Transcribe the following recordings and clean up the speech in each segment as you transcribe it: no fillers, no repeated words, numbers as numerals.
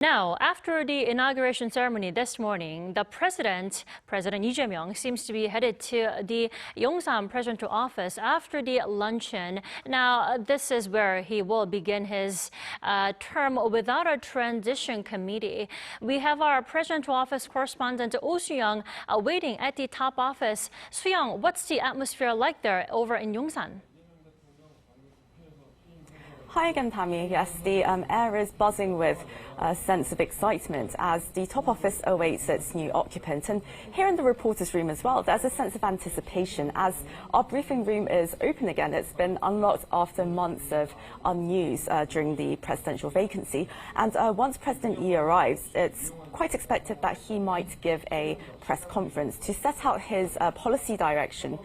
Now, after the inauguration ceremony this morning, the President Lee Jae-myung, seems to be headed to the Yongsan Presidential Office after the luncheon. Now, this is where he will begin his term without a transition committee. We have our Presidential Office correspondent Oh Soo-young waiting at the top office. Soo-young, what's the atmosphere like there over in Yongsan? Hi again, Tammy. Yes, the air is buzzing with a sense of excitement as the top office awaits its new occupant. And here in the reporters' room as well, there's a sense of anticipation as our briefing room is open again. It's been unlocked after months of unused during the presidential vacancy. And once President Lee arrives, it's quite expected that he might give a press conference to set out his policy direction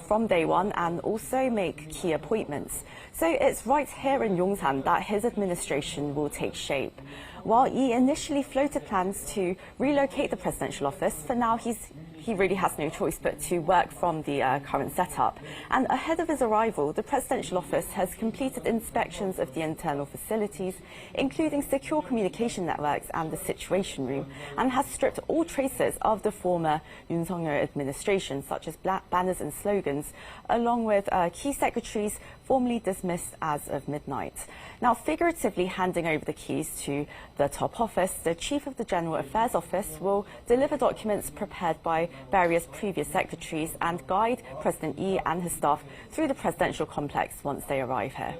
from day one and also make key appointments. So it's right here in Yongsan that his administration will take shape. While he initially floated plans to relocate the presidential office, for now he really has no choice but to work from the current setup. And ahead of his arrival, the presidential office has completed inspections of the internal facilities, including secure communication networks and the situation room, and has stripped all traces of the former Yoon Suk-yeol administration, such as banners and slogans, along with key secretaries formally dismissed as of midnight. Now, figuratively handing over the keys to the top office, the Chief of the General Affairs Office will deliver documents prepared by various previous secretaries and guide President Lee and his staff through the presidential complex once they arrive here.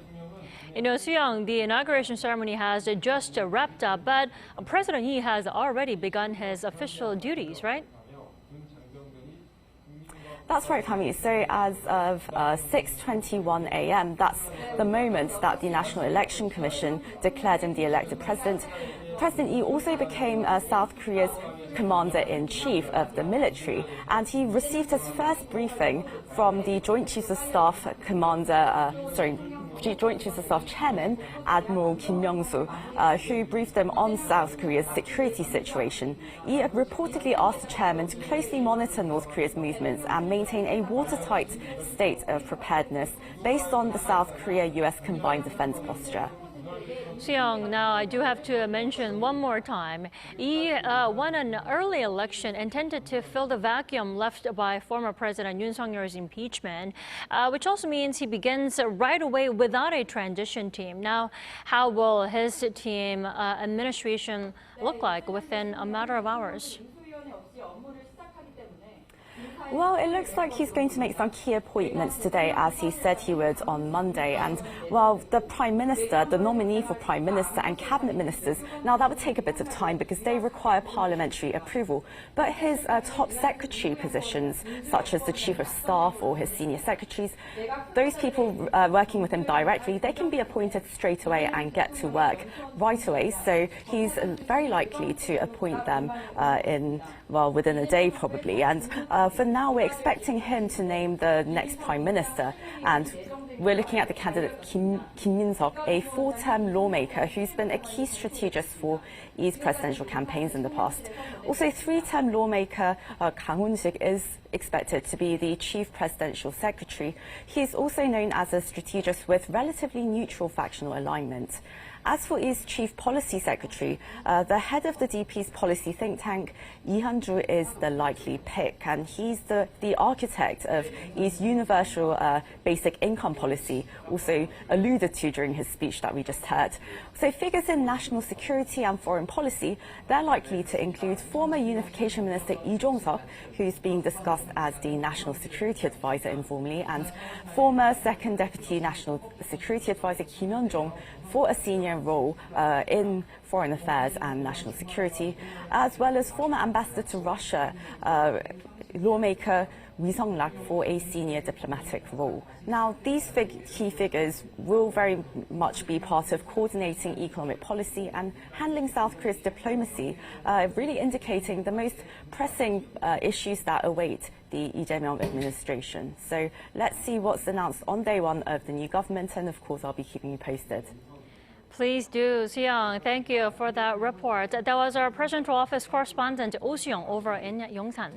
You know, Soo-young, the inauguration ceremony has just wrapped up, but President Lee has already begun his official duties, right? That's right, Tammy. So as of 6:21 a.m., that's the moment that the National Election Commission declared him the elected president. President Lee also became South Korea's Commander-in-Chief of the military, and he received his first briefing from the Joint Chiefs of Staff Joint Chiefs of Staff Chairman, Admiral Kim Myung-soo, who briefed them on South Korea's security situation. He reportedly asked the chairman to closely monitor North Korea's movements and maintain a watertight state of preparedness based on the South Korea-US combined defense posture. Soo-young, now I do have to mention one more time, he won an early election intended to fill the vacuum left by former President Yoon Suk-yeol's impeachment, which also means he begins right away without a transition team. Now, how will his team administration look like within a matter of hours? Well, it looks like he's going to make some key appointments today, as he said he would on Monday. And while the Prime Minister, the nominee for Prime Minister and Cabinet Ministers, now that would take a bit of time because they require parliamentary approval. But his top secretary positions, such as the Chief of Staff or his senior secretaries, those people working with him directly, they can be appointed straight away and get to work right away. So he's very likely to appoint them within a day probably. And for now, we're expecting him to name the next Prime Minister, and we're looking at the candidate Kim Min-seok, a four-term lawmaker who's been a key strategist for Lee's presidential campaigns in the past. Also, three-term lawmaker Kang Hoon-sik is expected to be the chief presidential secretary. He's also known as a strategist with relatively neutral factional alignment. As for Lee's chief policy secretary, the head of the DP's policy think tank, Ihanju, is the likely pick, and he's the architect of Lee's universal basic income policy, also alluded to during his speech that we just heard. So figures in national security and foreign policy, they're likely to include former Unification Minister Lee Jong-seok, who's being discussed as the National Security Advisor informally, and former Second Deputy National Security Advisor Kim Yeon-jong for a senior role in foreign affairs and national security, as well as former ambassador to Russia, lawmaker Wi Sung-lak, for a senior diplomatic role. Now, these key figures will very much be part of coordinating economic policy and handling South Korea's diplomacy, really indicating the most pressing issues that await the Lee Jae-myung administration. So let's see what's announced on day one of the new government, and of course I'll be keeping you posted. Please do. Soo-young, thank you for that report. That was our Presidential Office correspondent Oh Soo-young over in Yongsan.